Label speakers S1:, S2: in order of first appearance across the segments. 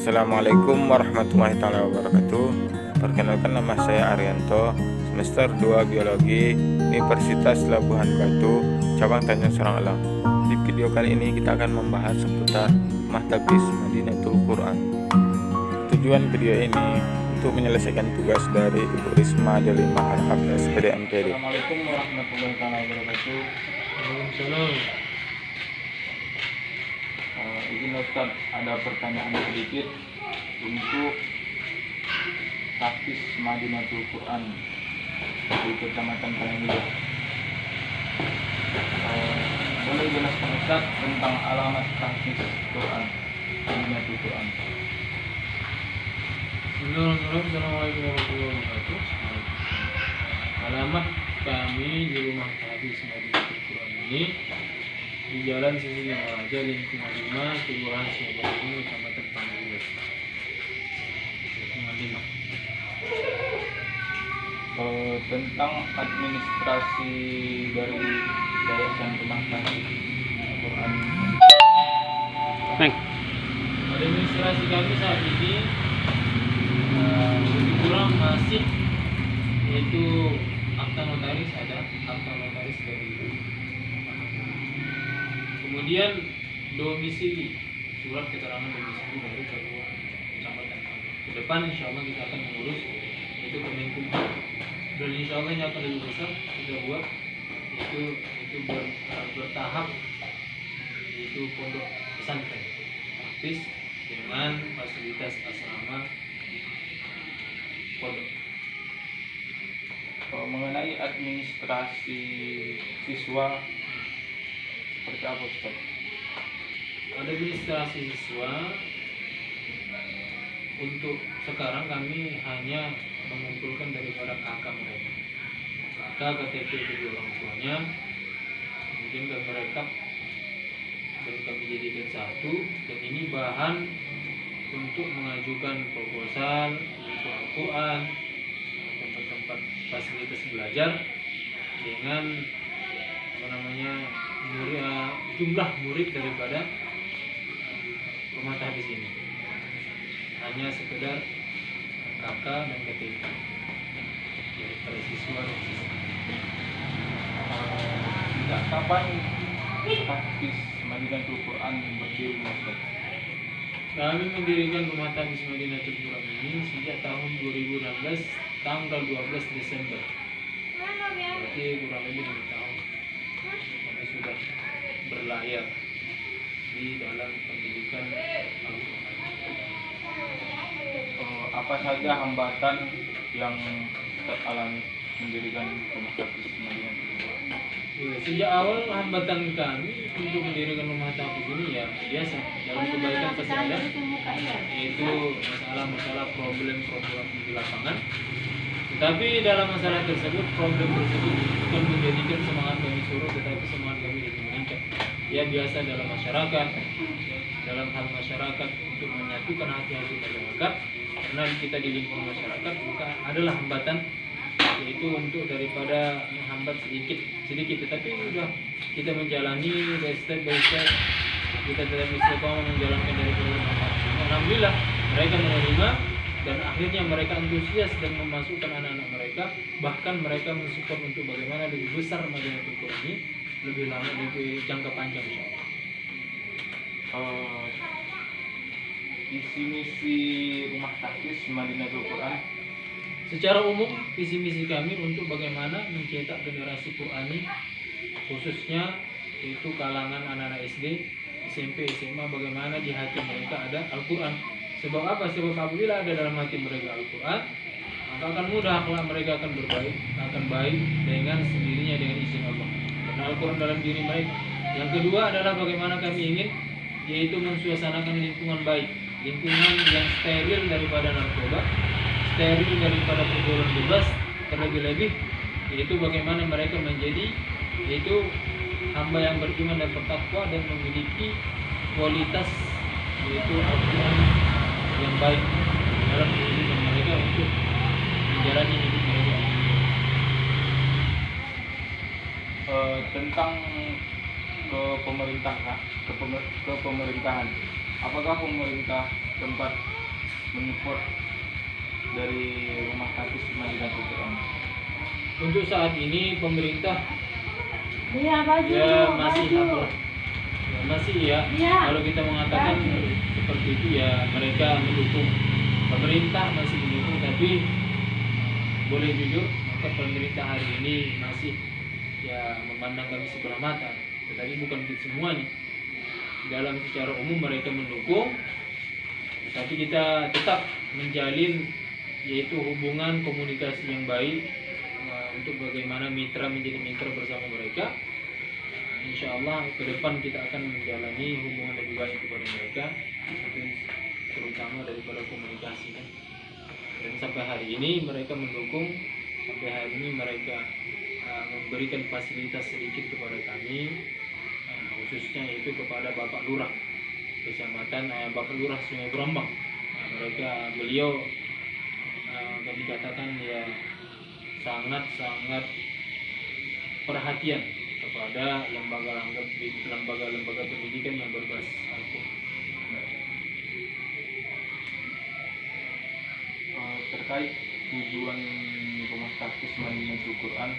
S1: Assalamualaikum warahmatullahi taala wabarakatuh. Perkenalkan, nama saya Arianto, semester 2 Biologi, Universitas Labuhan Batu, cabang Tanjung Serang Alam. Di video kali ini kita akan membahas seputar Mahtabis Madinatul Quran. Tujuan video ini untuk menyelesaikan tugas dari Ibu Risma Delima Harhab SPD MPD. Assalamualaikum warahmatullahi taala wabarakatuh.
S2: Waalaikumsalam.
S1: Izin Ustaz, ada pertanyaan sedikit untuk Tahfiz Madinatul Quran di Kecamatan Palanghidup. Boleh jelaskan Ustaz tentang alamat Tahfiz Quran Madinatul Quran?
S2: Bismillahirrahmanirrahim. Assalamualaikum warahmatullahi wabarakatuh. Alamat kami di rumah Tahfiz Madinatul Quran ini di Jalan Sisinya Raja, lingkungan 5, Kelurahan Siabarungu, Kecamatan Palanghidup. Lingkungan 5.
S1: Tentang administrasi dari Yayasan Rumah Tahfiz Quran.
S2: Administrasi kami saat ini lebih kurang masih yaitu akta notaris, ada akta notaris dari, kemudian domisili, surat keterangan domisili dari kedua kecamatan kami. Ke depan insya Allah kita akan mengurus itu Kemenkumham, dan insya Allah ini akan lebih besar kita buat itu bertahap, yaitu pondok pesantren Tahfiz dengan fasilitas asrama pondok.
S1: Mengenai administrasi siswa seperti apa Ustaz?
S2: Administrasi siswa untuk sekarang kami hanya mengumpulkan daripada kakak mereka, kakak KTP kedua orang tuanya, kemudian kami rekap dan kami jadikan satu, dan ini bahan untuk mengajukan proposal untuk Al-Quran, tempat-tempat fasilitas belajar dengan jumlah murid daripada rumah tahfiz ini hanya sekedar kakak dan KTP dari para siswa dan siswa.
S1: Kapan Tahfiz Madinatul Quran berdiri Ustaz?
S2: Kami mendirikan rumah tahfiz Madinatul Quran ini sejak tahun 2016, tanggal 12 Desember. Berarti kurang lebih 2 tahun kami sudah berlayar di dalam pendidikan Al-Quran.
S1: Apa saja hambatan yang teralami mendirikan rumah tahfiz Madinatul Quran?
S2: Sejak awal hambatan kami untuk mendirikan rumah tahfiz ini ya biasa, dalam kebaikan pasti ada, yaitu masalah-masalah problem di lapangan. Tetapi dalam masalah tersebut, problem tersebut bukan menjadikan semangat kami surut, tetapi semangat kami lebih meningkat. Ya biasa dalam masyarakat, dalam hal masyarakat untuk menyatukan hati-hati masyarakat, karena kita di lingkungan masyarakat bukan adalah hambatan, yaitu untuk daripada menghambat sedikit, tetapi sudah kita menjalani step by step, kita tetap istiqomah menjalankan dari rumah. Alhamdulillah mereka menerima, dan akhirnya mereka antusias dan memasukkan anak-anak mereka, bahkan mereka mensupport untuk bagaimana lebih besar Madinatul Quran ini lebih lama, lebih jangka panjang insyaallah.
S1: Visi misi rumah tahfiz Madinatul Quran
S2: Secara umum, visi misi kami untuk bagaimana mencetak generasi Qurani, khususnya itu kalangan anak-anak SD, SMP, SMA, bagaimana di hati mereka ada Al-Quran. Sebab apa? Sebab apabila ada dalam hati mereka Al-Quran, maka akan mudah akhlak mereka akan baik dengan sendirinya dengan izin Allah. Karena Al-Quran dalam diri mereka. Yang kedua adalah bagaimana kami ingin, yaitu mensuasanakan lingkungan baik, lingkungan yang steril daripada narkoba, steril daripada pergaulan bebas, terlebih-lebih yaitu bagaimana mereka menjadi yaitu hamba yang beriman dan bertakwa dan memiliki kualitas yaitu Al-Quran yang baik dalam kehidupan mereka untuk menjalani hidup mereka.
S1: Tentang ke pemerintahan, apakah pemerintah tempat menyupport dari rumah Hafiz Madinatul Quran?
S2: Untuk saat ini pemerintah
S3: Iya, baju,
S2: ya masih
S3: baju.
S2: apa? Ya, masih ya.
S3: Iya.
S2: Kalau kita mengatakan
S3: Baju.
S2: seperti itu ya mereka mendukung, pemerintah masih mendukung, tapi boleh jujur maka pemerintah hari ini masih ya memandang kami sebelah mata, tetapi bukan itu semuanya. Dalam secara umum mereka mendukung, tapi kita tetap menjalin yaitu hubungan komunikasi yang baik untuk bagaimana mitra menjadi mitra bersama mereka. Insya Allah ke depan kita akan menjalani hubungan lebih baik kepada mereka, terutama daripada komunikasi kan. Dan sampai hari ini mereka mendukung, sampai hari ini mereka memberikan fasilitas sedikit kepada kami, khususnya itu kepada Bapak Lurah Kecamatan Bapak Lurah Sungai Brambang. Beliau kami katakan ya sangat perhatian kepada lembaga pendidikan yang berbasis Al-Quran.
S1: Terkait tujuan rumah Hafiz Madinatul Quran,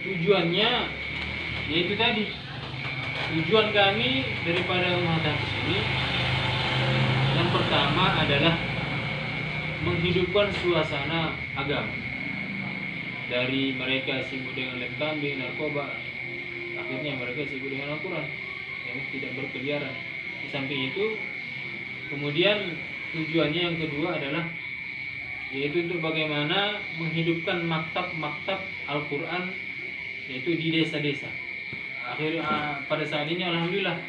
S2: tujuannya yaitu tadi, tujuan kami daripada rumah Hafiz ini yang pertama adalah menghidupkan suasana agama. Dari mereka sibuk dengan lem kambing, narkoba, akhirnya mereka sibuk dengan Al-Quran yang tidak berkeliaran. Di samping itu, kemudian tujuannya yang kedua adalah yaitu untuk bagaimana menghidupkan maktab-maktab Al-Quran yaitu di desa-desa. Akhirnya pada saat ini alhamdulillah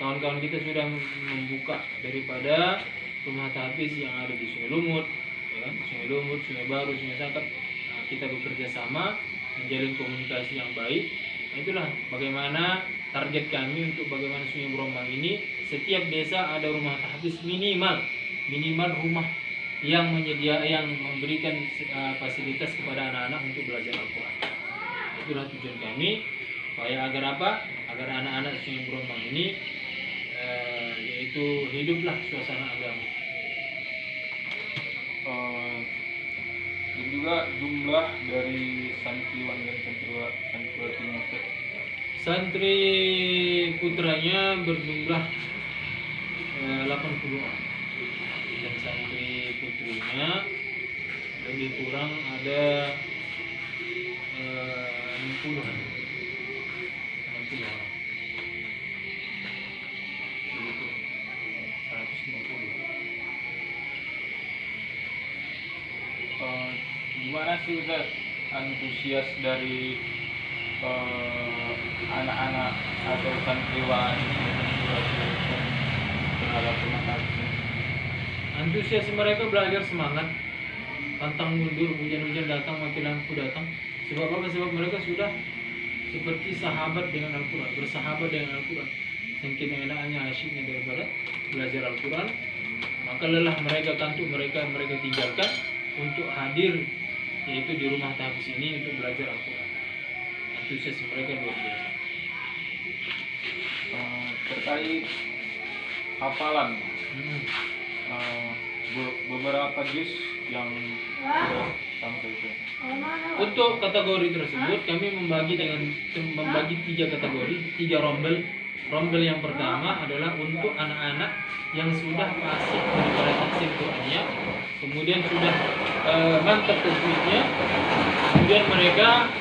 S2: kawan-kawan kita sudah membuka daripada rumah tahfiz yang ada di Sungai Lumut, ya kan? Sungai Lumut, Sungai Baru, Sungai Sangkat. Kita bekerja sama menjalin komunikasi yang baik. Itulah bagaimana target kami untuk bagaimana Sungai Brambang ini setiap desa ada rumah tahfiz minimal rumah yang memberikan fasilitas kepada anak-anak untuk belajar Al-Quran. Itulah tujuan kami, supaya agar apa? Agar anak-anak Sungai Brambang ini yaitu hiduplah suasana agama.
S1: Dan juga jumlah dari santriwan dan santriwatinya.
S2: Santri putranya berjumlah 80 orang dan santri putrinya lebih kurang ada 60 orang. Begitu. 150.
S1: Gimana sih Ustaz antusias dari anak-anak atau santriwan terhadap rumah Hafiz?
S2: Antusias mereka belajar semangat, pantang mundur, hujan-hujan datang, mati lampu datang. Sebab apa? Sebab mereka sudah seperti sahabat dengan Al-Quran, bersahabat dengan Al-Quran. Saking enaknya asyiknya daripada belajar Al-Quran, maka lelah mereka, kantuk mereka tinggalkan untuk hadir yaitu di rumah tahfiz ini untuk belajar Al-Quran. Antusias mereka luar biasa.
S1: Terkait hafalan, beberapa juz yang sudah sampai itu.
S2: Untuk kategori tersebut kami membagi 3 kategori, 3 rombel. Rombel yang pertama adalah untuk anak-anak yang sudah fasih daripada tafsir Qur'annya, kemudian sudah mantap tajwidnya, kemudian mereka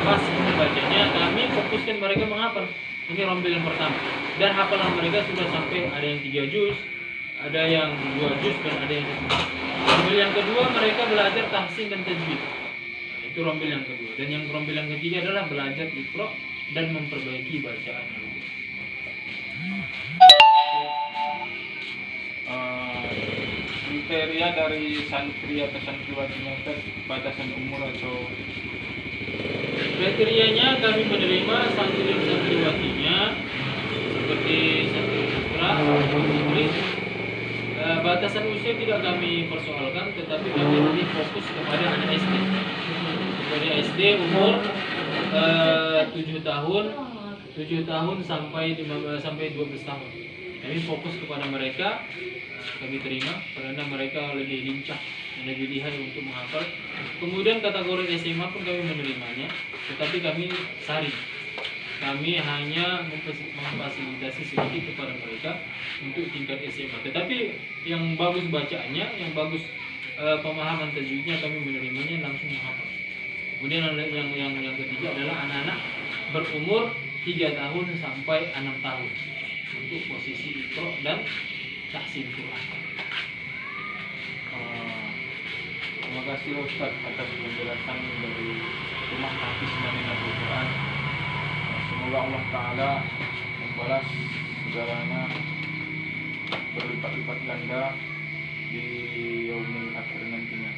S2: fasih membacanya. Kami fokuskan mereka menghafal. Ini rombel yang pertama. Dan hafalan mereka sudah sampai ada yang 3 juz, ada yang 2 juz, dan ada yang 1. Rombel yang kedua mereka belajar tahsin dan tajwid. Itu rombel yang kedua. Dan yang rombel yang ketiga adalah belajar iqra dan memperbaiki bacaan.
S1: Kriteria dari santri atau santriwatinya batasan umur atau
S2: kriterianya kami menerima santri dan santriwatinya seperti santri putra, putri. Batasan usia tidak kami persoalkan, tetapi kami lebih fokus kepada anak SD. Kepada SD umur 7 tahun 7 tahun sampai 15 sampai 12 tahun. Kami fokus kepada mereka, kami terima karena mereka lebih lincah dan lebih lihai untuk menghafal. Kemudian kategori SMA pun kami menerimanya, tetapi kami saring. Kami hanya memfasilitasi sedikit kepada mereka untuk tingkat SMA. Tetapi yang bagus bacaannya, yang bagus pemahaman tajwidnya kami menerimanya langsung menghafal. Kemudian yang ketiga adalah anak-anak berumur 3 tahun sampai 6 tahun untuk posisi Iqra dan tahsin Quran.
S1: Terima kasih Ustaz atas penjelasan dari Rumah Hafiz Madinatul Quran. Semoga Allah Ta'ala membalas segalanya berlipat-lipat ganda di yaumil akhir nantinya.